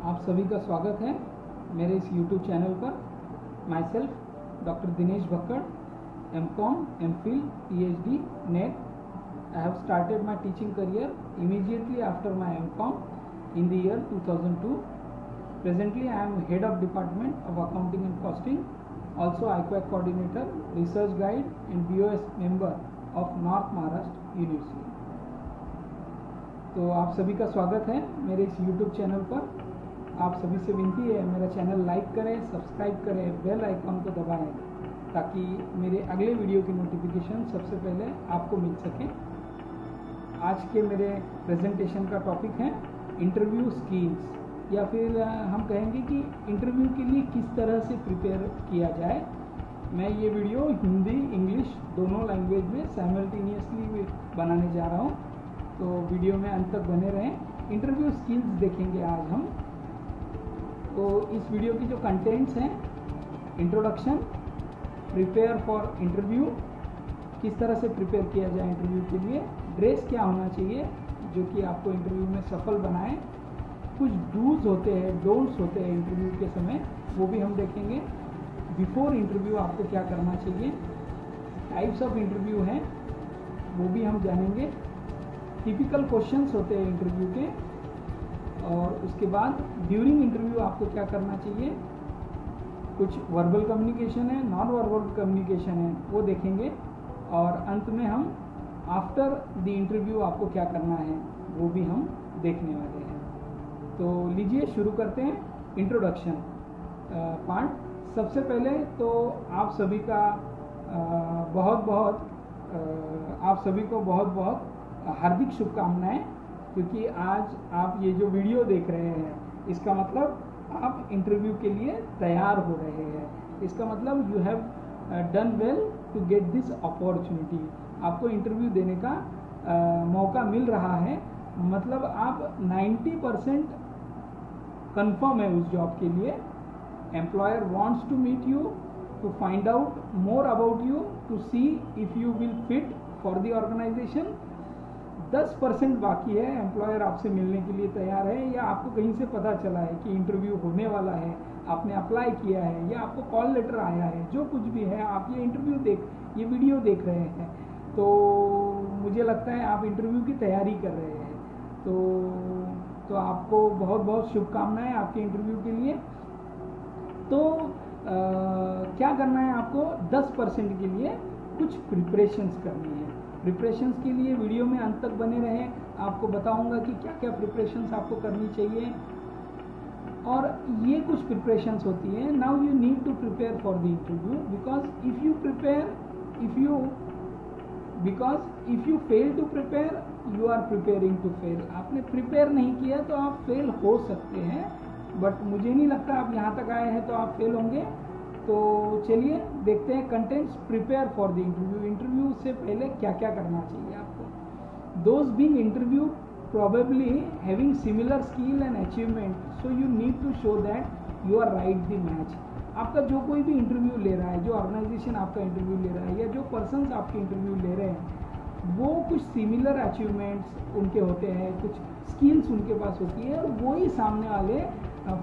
आप सभी का स्वागत है मेरे इस YouTube चैनल पर। Myself doctor Dinesh Bhakkad, M.Com, M.Phil, PhD, NET. I have started my teaching career immediately after my M.Com in the year 2002. Presently I am head of department of accounting and costing, also IQAC coordinator, research guide and BOS member of North Maharashtra University. तो आप सभी का स्वागत है मेरे इस YouTube channel पर। आप सभी से विनती है मेरा चैनल लाइक करें, सब्सक्राइब करें, बेल आइकॉन को दबाएं ताकि मेरे अगले वीडियो की नोटिफिकेशन सबसे पहले आपको मिल सके। आज के मेरे प्रेजेंटेशन का टॉपिक है इंटरव्यू स्किल्स, या फिर हम कहेंगे कि इंटरव्यू के लिए किस तरह से प्रिपेयर किया जाए। मैं ये वीडियो हिंदी इंग्लिश दोनों लैंग्वेज में साइमल्टेनियसली बनाने जा रहा हूँ, तो वीडियो में अंत तक बने रहें। इंटरव्यू स्किल्स देखेंगे आज हम। तो इस वीडियो की जो कंटेंट्स हैं, इंट्रोडक्शन, प्रिपेयर फॉर इंटरव्यू, किस तरह से प्रिपेयर किया जाए इंटरव्यू के लिए, ड्रेस क्या होना चाहिए जो कि आपको इंटरव्यू में सफल बनाए, कुछ डूज होते हैं, डोंट्स होते हैं इंटरव्यू के समय, वो भी हम देखेंगे। बिफोर इंटरव्यू आपको क्या करना चाहिए, टाइप्स ऑफ इंटरव्यू हैं वो भी हम जानेंगे। टिपिकल क्वेश्चंस होते हैं इंटरव्यू के, और उसके बाद ड्यूरिंग इंटरव्यू आपको क्या करना चाहिए। कुछ वर्बल कम्युनिकेशन है, नॉन वर्बल कम्युनिकेशन है, वो देखेंगे। और अंत में हम आफ्टर द इंटरव्यू आपको क्या करना है वो भी हम देखने वाले हैं। तो लीजिए शुरू करते हैं इंट्रोडक्शन पार्ट। सबसे पहले तो आप सभी को बहुत बहुत हार्दिक शुभकामनाएं, क्योंकि आज आप ये जो वीडियो देख रहे हैं इसका मतलब आप इंटरव्यू के लिए तैयार हो रहे हैं। इसका मतलब you have done well to get this opportunity. आपको इंटरव्यू देने का मौका मिल रहा है, मतलब आप 90% कंफर्म है उस जॉब के लिए। Employer wants to meet you to find out more about you, to see if you will fit for the organisation. 10% बाकी है, एम्प्लॉयर आपसे मिलने के लिए तैयार है, या आपको कहीं से पता चला है कि इंटरव्यू होने वाला है, आपने अप्लाई किया है, या आपको कॉल लेटर आया है, जो कुछ भी है, आप ये वीडियो देख रहे हैं, तो मुझे लगता है आप इंटरव्यू की तैयारी कर रहे हैं। तो आपको बहुत बहुत शुभकामनाएं आपके इंटरव्यू के लिए। तो क्या करना है आपको, 10% के लिए कुछ प्रिपरेशंस करनी है। प्रिपरेशंस के लिए वीडियो में अंत तक बने रहें, आपको बताऊंगा कि क्या क्या प्रिपरेशंस आपको करनी चाहिए। और ये कुछ प्रिपरेशंस होती है। Now you need to prepare for the interview, because if you fail to prepare you are preparing to fail. आपने प्रिपेयर नहीं किया तो आप फेल हो सकते हैं, बट मुझे नहीं लगता आप यहाँ तक आए हैं तो आप फेल होंगे। तो चलिए देखते हैं contents. Prepare for the interview, interview से पहले क्या क्या करना चाहिए आपको। Those being interview probably having similar skill and achievement, so you need to show that you are right the match। आपका जो कोई भी इंटरव्यू ले रहा है, जो ऑर्गेनाइजेशन आपका इंटरव्यू ले रहा है, या जो पर्सन्स आपके इंटरव्यू ले रहे हैं, वो कुछ सिमिलर अचीवमेंट्स उनके होते हैं, कुछ स्किल्स उनके पास होती है, और वो ही सामने वाले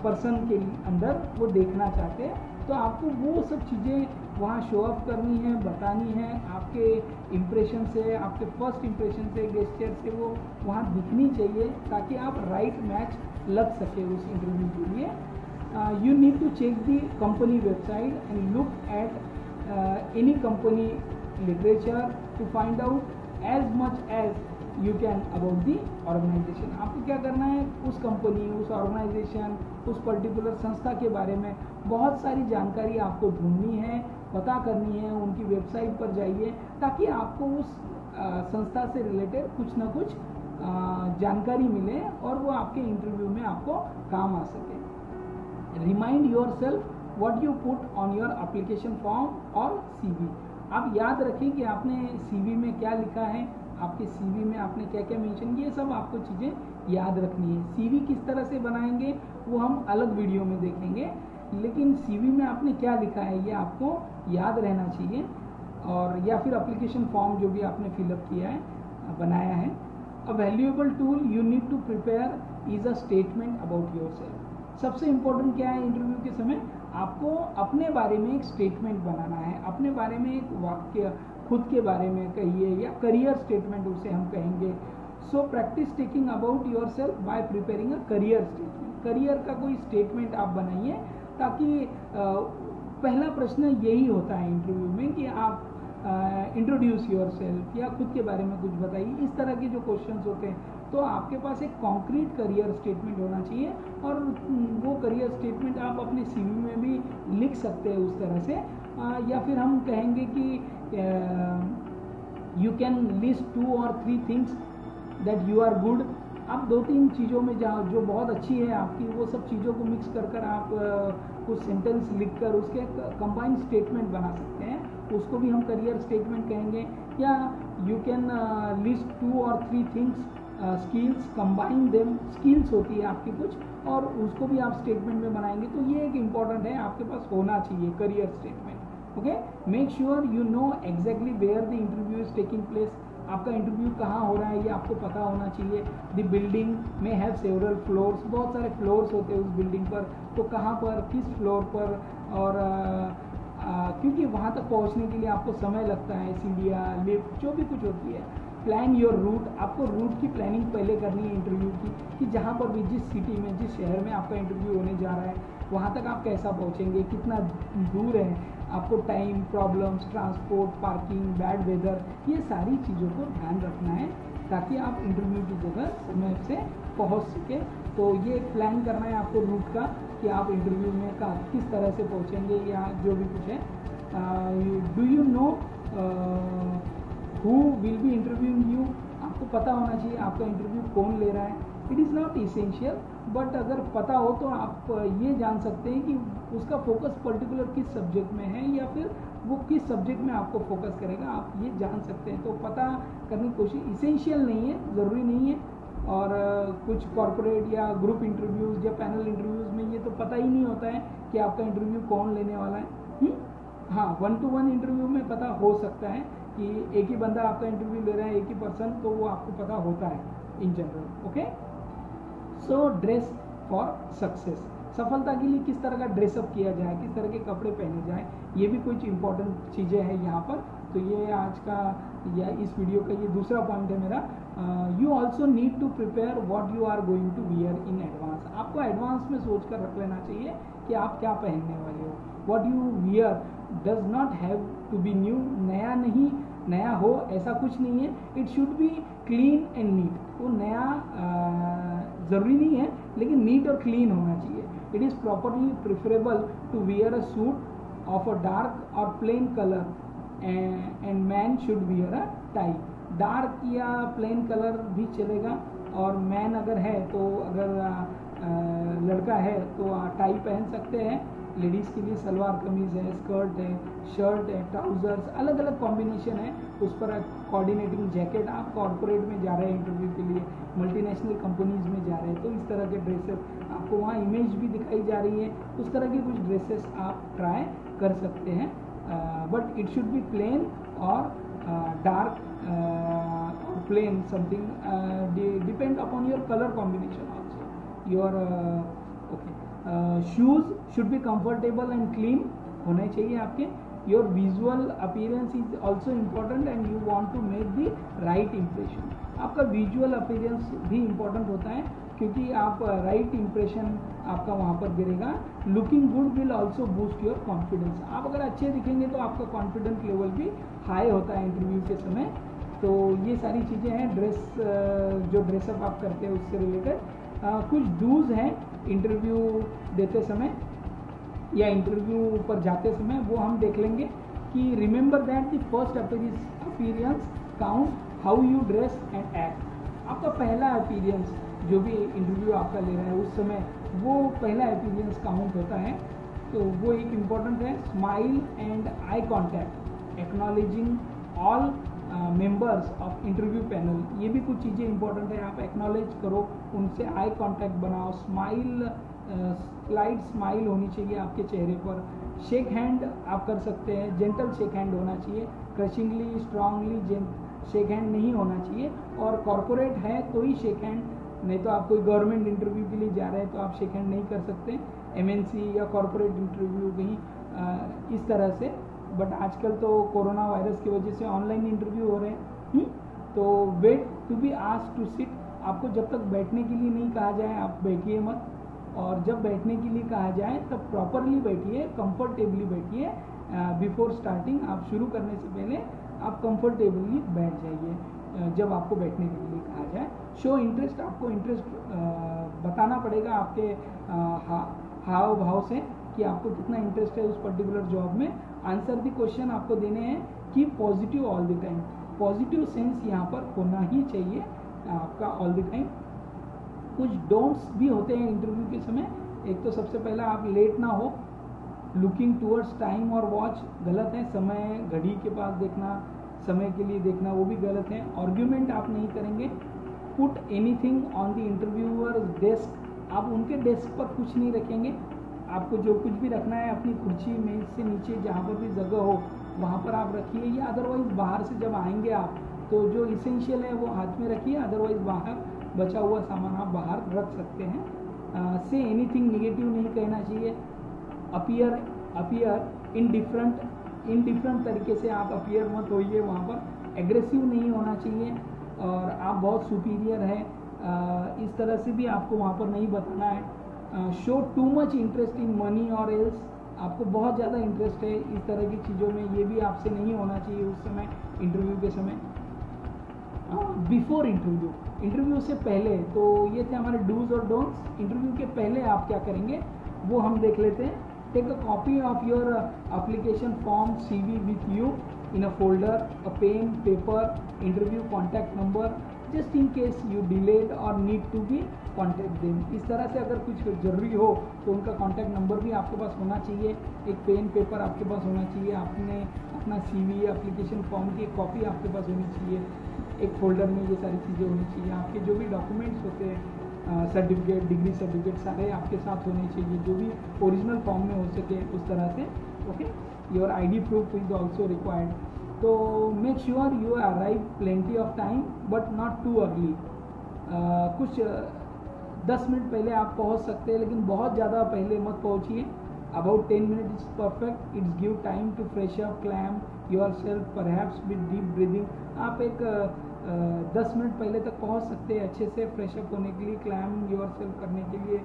पर्सन के अंदर वो देखना चाहते हैं। तो आपको वो सब चीज़ें वहाँ शो ऑफ करनी है, बतानी है। आपके इम्प्रेशन से, आपके फर्स्ट इम्प्रेशन से, गेस्चर से वो वहाँ दिखनी चाहिए, ताकि आप राइट मैच लग सके उस इंटरव्यू के लिए। You need to check the company website and look at any company literature to find out as much as you can about the organisation. आपको क्या करना है, उस कंपनी, उस ऑर्गेनाइजेशन, उस पर्टिकुलर संस्था के बारे में बहुत सारी जानकारी आपको ढूंढनी है, पता करनी है। उनकी वेबसाइट पर जाइए ताकि आपको उस संस्था से रिलेटेड कुछ ना कुछ जानकारी मिले और वो आपके इंटरव्यू में आपको काम आ सके। Remind your self what you put on your application form और CV। आप याद रखें कि आपने CV में क्या लिखा है, आपके CV में आपने क्या क्या मेंशन, ये सब आपको चीज़ें याद रखनी है। CV किस तरह से बनाएंगे वो हम अलग वीडियो में देखेंगे, लेकिन CV में आपने क्या लिखा है ये आपको याद रहना चाहिए। और या फिर एप्लीकेशन फॉर्म जो भी आपने फिलअप किया है, बनाया है। A valuable tool you need to prepare is a statement about yourself. सबसे इम्पोर्टेंट क्या है इंटरव्यू के समय, आपको अपने बारे में एक स्टेटमेंट बनाना है, अपने बारे में एक वाक्य खुद के बारे में कहिए, या करियर स्टेटमेंट उसे हम कहेंगे। So practice taking about your self bye preparing a career statement. Career का कोई स्टेटमेंट आप बनाइए, ताकि पहला प्रश्न यही होता है इंटरव्यू में कि आप इंट्रोड्यूस योर सेल्फ, या खुद के बारे में कुछ बताइए। इस तरह के जो क्वेश्चंस होते हैं, तो आपके पास एक कॉन्क्रीट करियर स्टेटमेंट होना चाहिए, और वो करियर स्टेटमेंट आप अपने सीवी में भी लिख सकते हैं उस तरह से। या फिर हम कहेंगे कि you can list 2 or 3 things that you are good. आप 2-3 चीज़ों में जो बहुत अच्छी है आपकी, वो सब चीज़ों को मिक्स कर आप कुछ सेंटेंस लिखकर उसके कंबाइंड स्टेटमेंट बना सकते हैं, उसको भी हम करियर स्टेटमेंट कहेंगे। या you can list 2 or 3 things, skills, combine them, skills होती है आपकी कुछ, और उसको भी आप स्टेटमेंट में बनाएंगे। तो ये एक इम्पॉर्टेंट है, आपके पास होना चाहिए career statement. Okay, make sure you know exactly where the interview is taking place. आपका इंटरव्यू कहाँ हो रहा है ये आपको पता होना चाहिए। The building may have several floors, बहुत सारे फ्लोर्स होते हैं उस बिल्डिंग पर, तो कहाँ पर, किस फ्लोर पर, और क्योंकि वहाँ तक पहुँचने के लिए आपको समय लगता है, सीढ़ियाँ, लिफ्ट, जो भी कुछ होती है। प्लान योर रूट, आपको रूट की प्लानिंग पहले करनी है इंटरव्यू की, कि जहाँ पर भी, जिस सिटी में, जिस शहर में आपका इंटरव्यू होने जा रहा है, वहाँ तक आप कैसा पहुँचेंगे, कितना दूर है, आपको time, problems, transport, parking, bad weather, ये सारी चीज़ों को ध्यान रखना है, ताकि आप इंटरव्यू की जगह समय से पहुँच सके। तो ये प्लान करना है आपको रूट का, कि आप इंटरव्यू में किस तरह से पहुँचेंगे, या जो भी कुछ है। Do you know who will be interviewing you, आपको पता होना चाहिए आपका इंटरव्यू कौन ले रहा है। It is not essential, but अगर पता हो तो आप ये जान सकते हैं कि उसका फोकस पर्टिकुलर किस सब्जेक्ट में है, या फिर वो किस सब्जेक्ट में आपको फोकस करेगा, आप ये जान सकते हैं। तो पता करने की कोशिश, इसेंशियल नहीं है, ज़रूरी नहीं है। और कुछ कॉर्पोरेट या ग्रुप इंटरव्यूज़ या पैनल इंटरव्यूज़ में ये तो पता ही नहीं होता है कि आपका इंटरव्यू कौन लेने वाला है। हाँ, 1-to-1 इंटरव्यू में पता हो सकता है कि एक ही बंदा आपका इंटरव्यू ले रहा है, एक ही पर्सन, तो वो आपको पता होता है in general. Okay, so dress for success, सफलता के लिए किस तरह का ड्रेसअप किया जाए, किस तरह के कपड़े पहने जाए, ये भी कुछ इंपॉर्टेंट चीज़ें हैं यहाँ पर। तो ये आज का या इस वीडियो का ये दूसरा पॉइंट है मेरा। You also need to prepare what you are going to wear in advance. आपको एडवांस में सोच कर रख लेना चाहिए कि आप क्या पहनने वाले हो। What you wear does not have to be new, नया नहीं, नया हो ऐसा कुछ नहीं है। It should be clean and neat, वो नया ज़रूरी नहीं है, लेकिन नीट और क्लीन होना चाहिए। It is properly preferable to wear a suit of a dark और plain colour, and man should wear a tie. Dark या प्लेन कलर भी चलेगा, और मैन अगर है तो, अगर लड़का है तो टाई पहन सकते हैं। लेडीज़ के लिए सलवार कमीज़ है, स्कर्ट है, शर्ट है, ट्राउज़र्स, अलग अलग कॉम्बिनेशन है। उस पर कोऑर्डिनेटिंग जैकेट, आप कॉर्पोरेट में जा रहे हैं इंटरव्यू के लिए, मल्टीनेशनल कंपनीज़ में जा रहे हैं, तो इस तरह के ड्रेसेस आपको वहाँ इमेज भी दिखाई जा रही है, उस तरह के कुछ ड्रेसेस आप ट्राई कर सकते हैं। But it should be plain और डार्क और plain something, depend upon your colour combination also your. Okay, shoes should be comfortable and clean होने चाहिए आपके। Your visual appearance is also important and you want to make the right impression. आपका visual appearance भी important होता है, क्योंकि आप right impression आपका वहाँ पर गिरेगा। Looking good will also boost your confidence. आप अगर अच्छे दिखेंगे तो आपका कॉन्फिडेंस लेवल भी हाई होता है इंटरव्यू के समय। तो ये सारी चीज़ें हैं ड्रेस, जो ड्रेसअप आप करते हैं उससे रिलेटेड। कुछ डूज हैं इंटरव्यू देते समय या इंटरव्यू पर जाते समय, वो हम देख लेंगे। कि remember that the first appearance count how you dress and act. आपका पहला अपीयरेंस, जो भी इंटरव्यू आपका ले रहा है उस समय, वो पहला अपीयरेंस काउंट होता है, तो वो एक इम्पॉर्टेंट है। Smile and eye contact, acknowledging all members of interview panel, ये भी कुछ चीज़ें इंपॉर्टेंट है। आप एक्नॉलेज करो, उनसे आई कांटेक्ट बनाओ। स्माइल, स्लाइड स्माइल होनी चाहिए आपके चेहरे पर। शेक हैंड आप कर सकते हैं, जेंटल शेक हैंड होना चाहिए, क्रशिंगली स्ट्रांगली शेक हैंड नहीं होना चाहिए। और कॉर्पोरेट है तो ही शेक हैंड नहीं तो आप कोई गवर्नमेंट इंटरव्यू के लिए जा रहे हैं तो आप शेक हैंड नहीं कर सकते, MNC या कॉर्पोरेट इंटरव्यू कहीं इस तरह से। बट आजकल तो कोरोना वायरस की वजह से ऑनलाइन इंटरव्यू हो रहे हैं। तो wait to be asked to sit, आपको जब तक बैठने के लिए नहीं कहा जाए आप बैठिए मत, और जब बैठने के लिए कहा जाए तब प्रॉपरली बैठिए, कंफर्टेबली बैठिए। बिफोर स्टार्टिंग, आप शुरू करने से पहले आप कंफर्टेबली बैठ जाइए जब आपको बैठने के लिए कहा जाए। शो इंटरेस्ट, आपको इंटरेस्ट बताना पड़ेगा आपके हाव भाव से कि आपको कितना इंटरेस्ट है उस पर्टिकुलर जॉब में। आंसर द क्वेश्चन आपको देने हैं कि positive all the time, positive sense यहाँ पर होना ही चाहिए आपका ऑल द टाइम। कुछ डोंट्स भी होते हैं इंटरव्यू के समय। एक तो सबसे पहला, आप लेट ना हो, लुकिंग टूवर्ड्स टाइम और वॉच गलत है, समय घड़ी के पास देखना, समय के लिए देखना वो भी गलत है। आर्ग्यूमेंट आप नहीं करेंगे। Put anything on the interviewer desk, आप उनके डेस्क पर कुछ नहीं रखेंगे। आपको जो कुछ भी रखना है अपनी कुर्सी मेज से नीचे जहाँ पर भी जगह हो वहाँ पर आप रखिए, या अदरवाइज बाहर से जब आएंगे आप तो जो इसेंशियल है वो हाथ में रखिए, अदरवाइज बाहर बचा हुआ सामान आप बाहर रख सकते हैं। से एनीथिंग निगेटिव नहीं कहना चाहिए। अपीयर इनडिफरेंट तरीके से आप अपीयर मत होइए वहाँ पर। एग्रेसिव नहीं होना चाहिए और आप बहुत सुपीरियर है इस तरह से भी आपको वहाँ पर नहीं बताना है। Show too much interest in money और एल्स, आपको बहुत ज़्यादा इंटरेस्ट है इस तरह की चीज़ों में, ये भी आपसे नहीं होना चाहिए उस समय इंटरव्यू के समय। बिफोर इंटरव्यू से पहले, तो ये थे हमारे डूज और डोंट्स। इंटरव्यू के पहले आप क्या करेंगे वो हम देख लेते हैं। Take a copy of your application form CV with you in a folder, a pen, paper, interview contact number, just in case you delayed और need to be contact them. इस तरह से अगर कुछ जरूरी हो तो उनका कॉन्टैक्ट नंबर भी आपके पास होना चाहिए, एक पेन पेपर आपके पास होना चाहिए, आपने अपना CV एप्लीकेशन फॉर्म की एक कॉपी आपके पास होनी चाहिए, एक फोल्डर में ये सारी चीज़ें होनी चाहिए। आपके जो भी डॉक्यूमेंट्स होते हैं, सर्टिफिकेट, डिग्री सर्टिफिकेट, सारे आपके साथ होने चाहिए, जो भी ओरिजिनल फॉर्म में हो सके उस तरह से। Okay, your ID proof is also required. तो make sure you arrive plenty of time but not too early. कुछ 10 मिनट पहले आप पहुंच सकते हैं, लेकिन बहुत ज़्यादा पहले मत पहुंचिए। About 10 minute is perfect. It's give time to fresh up, calm yourself perhaps with deep breathing. आप एक 10 मिनट पहले तक पहुंच सकते हैं अच्छे से फ्रेश अप होने के लिए, क्लैम योर सेल्फ करने के लिए,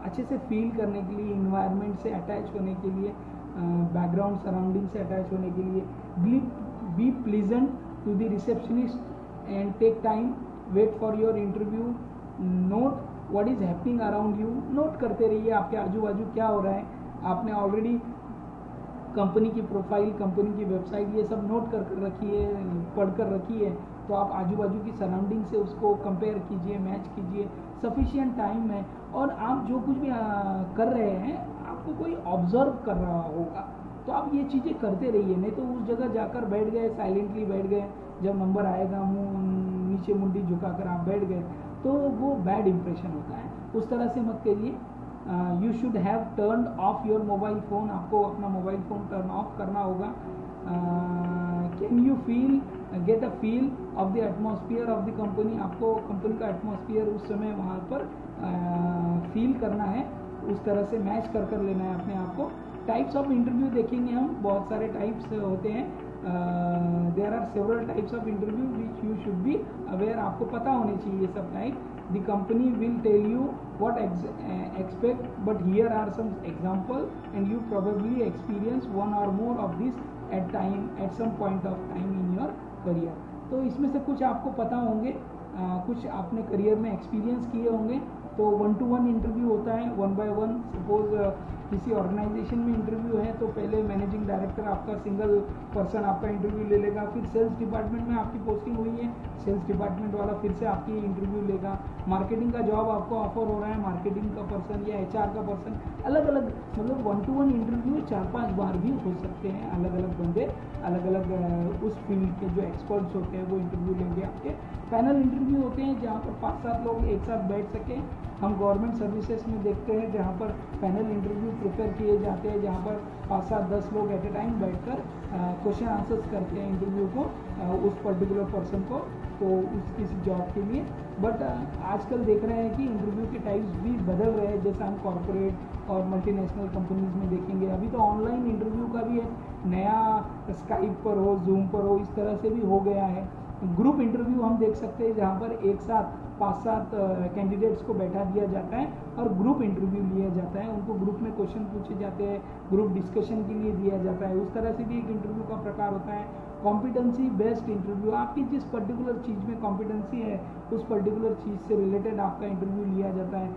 अच्छे से फील करने के लिए, इन्वायरमेंट से अटैच होने के लिए, बैकग्राउंड सराउंडिंग से अटैच होने के लिए। Be pleasant to the receptionist and take time, wait for your interview, note what is happening around you, note करते रहिए आपके आजू बाजू क्या हो रहा है। आपने ऑलरेडी कंपनी की प्रोफाइल, कंपनी की वेबसाइट, ये सब नोट कर रखी है, पढ़ कर रखी है, तो आप आजू बाजू की सराउंडिंग से उसको कंपेयर कीजिए, मैच कीजिए। सफिशिएंट टाइम है और आप जो कुछ भी कर रहे हैं आपको कोई ऑब्जर्व कर रहा होगा, तो आप ये चीज़ें करते रहिए। नहीं तो उस जगह जाकर बैठ गए, साइलेंटली बैठ गए, जब नंबर आएगा मुंह नीचे मुंडी झुकाकर आप बैठ गए तो वो बैड इंप्रेशन होता है। उस तरह से मत करिए। You should have turn off your mobile phone, आपको अपना मोबाइल फ़ोन टर्न ऑफ करना होगा। Can you get a feel of the atmosphere of the company, आपको कंपनी का एटमॉस्फियर उस समय वहाँ पर फील करना है, उस तरह से मैच कर लेना है अपने आप को। टाइप्स ऑफ इंटरव्यू देखेंगे हम, बहुत सारे टाइप्स होते हैं। There are several types of interview which you should be aware, आपको पता होने चाहिए ये सब type. The company will tell you what expect, but here are some example and you probably experience one or more of this at some point of time in your career। तो इसमें से कुछ आपको पता होंगे, कुछ आपने करियर में एक्सपीरियंस किए होंगे। तो 1-to-1 इंटरव्यू होता है, 1 by 1। सपोज किसी ऑर्गेनाइजेशन में इंटरव्यू है तो पहले मैनेजिंग डायरेक्टर आपका सिंगल पर्सन आपका इंटरव्यू ले लेगा, फिर सेल्स डिपार्टमेंट में आपकी पोस्टिंग हुई है, सेल्स डिपार्टमेंट वाला फिर से आपकी इंटरव्यू लेगा। मार्केटिंग का जॉब आपको ऑफर हो रहा है, मार्केटिंग का पर्सन या HR का पर्सन, अलग अलग, मतलब 1-to-1 इंटरव्यू 4-5 बार भी हो सकते हैं। अलग अलग बंदे अलग अलग उस फील्ड के जो एक्सपर्ट्स होते हैं वो इंटरव्यू लेंगे आपके। पैनल इंटरव्यू होते हैं जहाँ पर 5-7 लोग एक साथ बैठ सकें। हम गवर्नमेंट सर्विसेज में देखते हैं जहाँ पर पैनल इंटरव्यू प्रिपेयर किए जाते हैं, जहाँ पर 5-7-10 लोग एट ए टाइम बैठकर क्वेश्चन आंसर्स करते हैं इंटरव्यू को, उस पर्टिकुलर पर्सन को तो उस किसी जॉब के लिए। बट आजकल देख रहे हैं कि इंटरव्यू के टाइप्स भी बदल रहे हैं, जैसा हम कॉर्पोरेट और मल्टीनेशनल कंपनीज में देखेंगे। अभी तो ऑनलाइन इंटरव्यू का भी एक नया स्काइप पर हो, जूम पर हो, इस तरह से भी हो गया है। ग्रुप इंटरव्यू हम देख सकते हैं जहाँ पर एक साथ 5-7 कैंडिडेट्स को बैठा दिया जाता है और ग्रुप इंटरव्यू लिया जाता है, उनको ग्रुप में क्वेश्चन पूछे जाते हैं, ग्रुप डिस्कशन के लिए दिया जाता है। उस तरह से भी एक इंटरव्यू का प्रकार होता है। कॉम्पिटेंसी बेस्ड इंटरव्यू, आपकी जिस पर्टिकुलर चीज़ में कॉम्पिटेंसी है उस पर्टिकुलर चीज़ से रिलेटेड आपका इंटरव्यू लिया जाता है।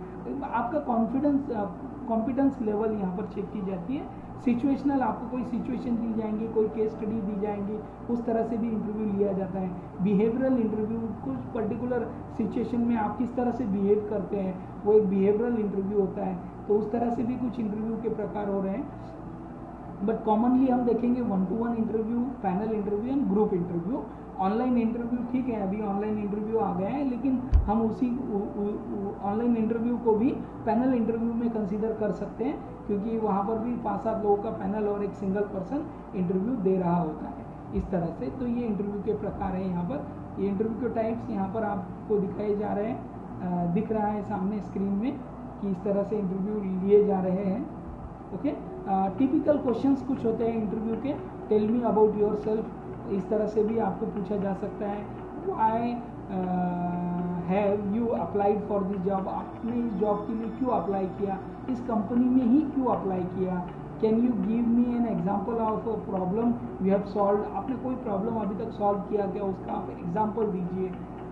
आपका कॉम्पिटेंस लेवल यहाँ पर चेक की जाती है। सिचुएशनल, आपको कोई सिचुएशन दी जाएंगी, कोई केस स्टडी दी जाएंगी, उस तरह से भी इंटरव्यू लिया जाता है। बिहेवियरल इंटरव्यू, कुछ पर्टिकुलर सिचुएशन में आप किस तरह से बिहेव करते हैं, वो एक बिहेवियरल इंटरव्यू होता है। तो उस तरह से भी कुछ इंटरव्यू के प्रकार हो रहे हैं। बट कॉमनली हम देखेंगे 1-to-1 interview, panel interview and group interview. Online interview ठीक है, अभी ऑनलाइन इंटरव्यू आ गया है, लेकिन हम उसी ऑनलाइन इंटरव्यू को भी पैनल इंटरव्यू में कंसीडर कर सकते हैं, क्योंकि वहाँ पर भी 5-7 लोगों का पैनल और एक सिंगल पर्सन इंटरव्यू दे रहा होता है इस तरह से। तो ये इंटरव्यू के प्रकार हैं यहाँ पर। ये इंटरव्यू के टाइप्स यहाँ पर आपको दिखाए जा रहे हैं, दिख रहा है सामने स्क्रीन में कि इस तरह से इंटरव्यू लिए जा रहे हैं। ओके, टिपिकल क्वेश्चंस कुछ होते हैं इंटरव्यू के। Tell me about yourself, इस तरह से भी आपको पूछा जा सकता है। Why have you applied for this job, आपने इस जॉब के लिए क्यों अप्लाई किया, इस कंपनी में ही क्यों अप्लाई किया। Can you give me an example of a problem you have solve, आपने कोई प्रॉब्लम अभी तक सॉल्व किया क्या, उसका आप एग्जाम्पल दीजिए।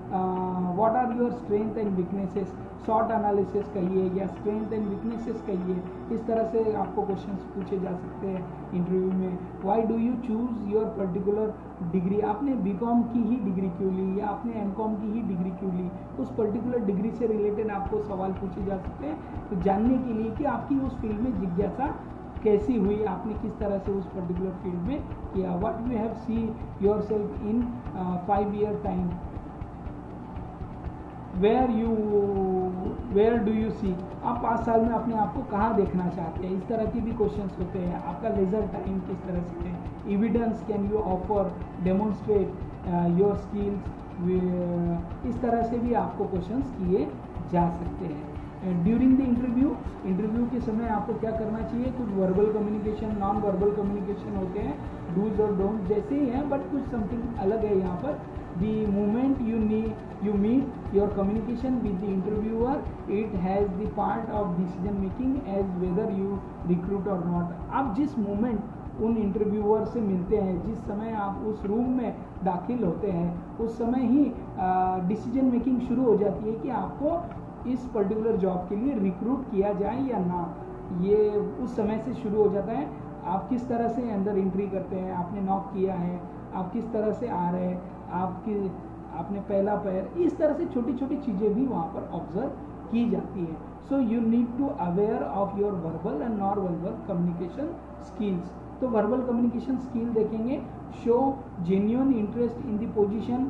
What are your strength and weaknesses, short analysis कहिए या स्ट्रेंथ एंड वीकनेसेस कहिए। इस तरह से आपको क्वेश्चंस पूछे जा सकते हैं इंटरव्यू में। Why do you choose your particular degree, आपने बीकॉम की ही डिग्री क्यों ली या आपने एमकॉम की ही डिग्री क्यों ली, उस पर्टिकुलर डिग्री से रिलेटेड आपको सवाल पूछे जा सकते हैं, तो जानने के लिए कि आपकी उस फील्ड में जिज्ञासा कैसी हुई, आपने किस तरह से उस पर्टिकुलर फील्ड में किया। What you have see yourself in 5 year time, where do you see, आप 5 साल में अपने आप को कहाँ देखना चाहते हैं। इस तरह की भी क्वेश्चंस होते हैं। आपका लेजर टाइम किस तरह से है, evidence can you offer, demonstrate your skills, इस तरह से भी आपको क्वेश्चंस किए जा सकते हैं। ड्यूरिंग द इंटरव्यू के समय आपको क्या करना चाहिए, कुछ verbal communication, non verbal communication होते हैं, डूज और डोंट जैसे ही हैं, बट कुछ समथिंग अलग है यहाँ पर। The moment you meet your communication with the interviewer, it has the part of decision making as whether you recruit or not. आप जिस मोमेंट उन इंटरव्यूअर से मिलते हैं, जिस समय आप उस रूम में दाखिल होते हैं, उस समय ही डिसीजन मेकिंग शुरू हो जाती है कि आपको इस पर्टिकुलर जॉब के लिए रिक्रूट किया जाए या ना। ये उस समय से शुरू हो जाता है। आप किस तरह से अंदर एंट्री करते हैं, आपने नॉक किया है, आप किस तरह से आ रहे हैं, आपने पहला पैर, इस तरह से छोटी छोटी चीज़ें भी वहाँ पर ऑब्जर्व की जाती है। So you need to aware of your verbal and non verbal communication skills. तो वर्बल कम्युनिकेशन स्किल देखेंगे, show genuine interest in the position,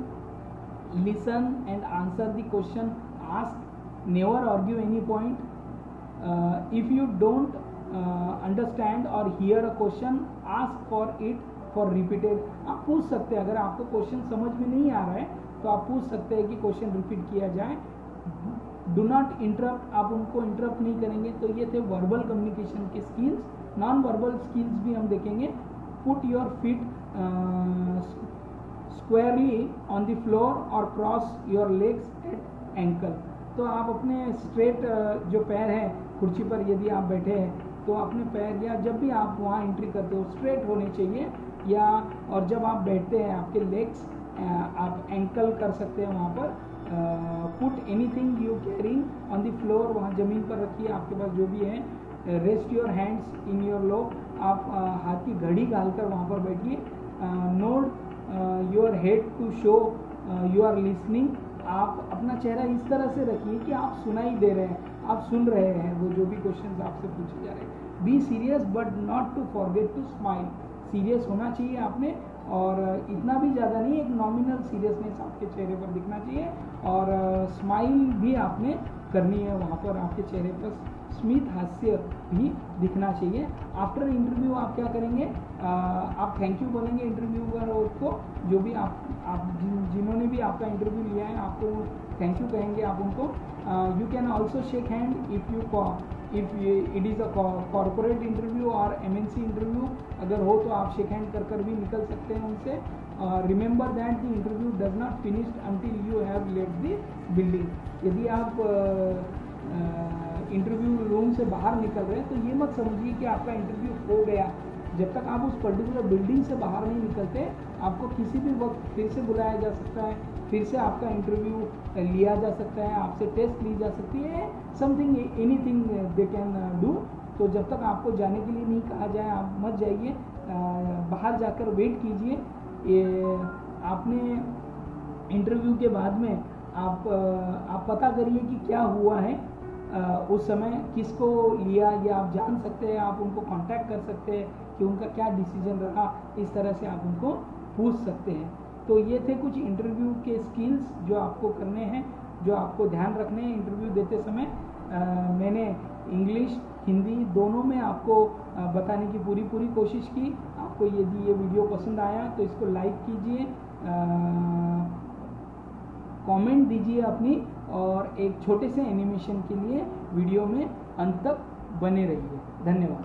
listen and answer the question ask, never argue any point, if you don't understand और hear a question ask for it for repeated. आप पूछ सकते हैं, अगर आपको question समझ में नहीं आ रहा है तो आप पूछ सकते हैं कि क्वेश्चन रिपीट किया जाए। डू नॉट इंटरप्ट, आप उनको इंटरप्ट नहीं करेंगे। तो ये थे वर्बल कम्युनिकेशन के स्किल्स। नॉन वर्बल स्किल्स भी हम देखेंगे, put your feet squarely on the floor और cross your legs at ankle. तो आप अपने स्ट्रेट जो पैर है कुर्सी पर यदि आप बैठे हैं तो अपने पैर, या जब भी आप वहाँ एंट्री करते हो स्ट्रेट होने चाहिए, या और जब आप बैठते हैं आपके लेग्स आप एंकल कर सकते हैं वहाँ पर। Put anything you carrying on the floor, वहाँ ज़मीन पर रखिए आपके पास जो भी है। Rest your hands in your low, आप हाथ की घड़ी डालकर वहाँ पर बैठिए। Nod your head to show you are listening, आप अपना चेहरा इस तरह से रखिए कि आप सुनाई दे रहे हैं, आप सुन रहे हैं वो जो भी क्वेश्चंस आपसे पूछे जा रहे हैं। Be serious but not to forget to smile, serious होना चाहिए आपने, और इतना भी ज़्यादा नहीं, एक नॉमिनल सीरियसनेस आपके चेहरे पर दिखना चाहिए, और स्माइल भी आपने करनी है, वहाँ पर आपके चेहरे पर स्मित हास्य भी दिखना चाहिए। आफ्टर इंटरव्यू आप क्या करेंगे, आप थैंक यू बोलेंगे इंटरव्यूअर को, जो भी आप जिन्होंने भी आपका इंटरव्यू लिया है आपको थैंक यू कहेंगे आप उनको। You can also shake hand if it is a corporate interview और MNC इंटरव्यू अगर हो तो आप शेक हैंड कर भी निकल सकते हैं उनसे। Remember that the interview does not finished until you have left the building. यदि आप इंटरव्यू रूम से बाहर निकल रहे हैं तो ये मत समझिए कि आपका इंटरव्यू हो गया। जब तक आप उस पर्टिकुलर बिल्डिंग से बाहर नहीं निकलते आपको किसी भी वक्त फिर से बुलाया जा सकता है, फिर से आपका इंटरव्यू लिया जा सकता है, आपसे टेस्ट ली जा सकती है, something anything they can do. तो जब तक आपको जाने के लिए नहीं कहा जाए आप मत जाइए, बाहर जाकर वेट कीजिए। आपने इंटरव्यू के बाद में आप पता करिए कि क्या हुआ है, उस समय किसको लिया ये आप जान सकते हैं, आप उनको कांटेक्ट कर सकते हैं कि उनका क्या डिसीजन रहा, इस तरह से आप उनको पूछ सकते हैं। तो ये थे कुछ इंटरव्यू के स्किल्स जो आपको करने हैं, जो आपको ध्यान रखने हैं इंटरव्यू देते समय। मैंने इंग्लिश हिंदी दोनों में आपको बताने की पूरी कोशिश की। आपको यदि ये वीडियो पसंद आया तो इसको लाइक कीजिए, कमेंट दीजिए अपनी, और एक छोटे से एनिमेशन के लिए वीडियो में अंत तक बने रहिए। धन्यवाद।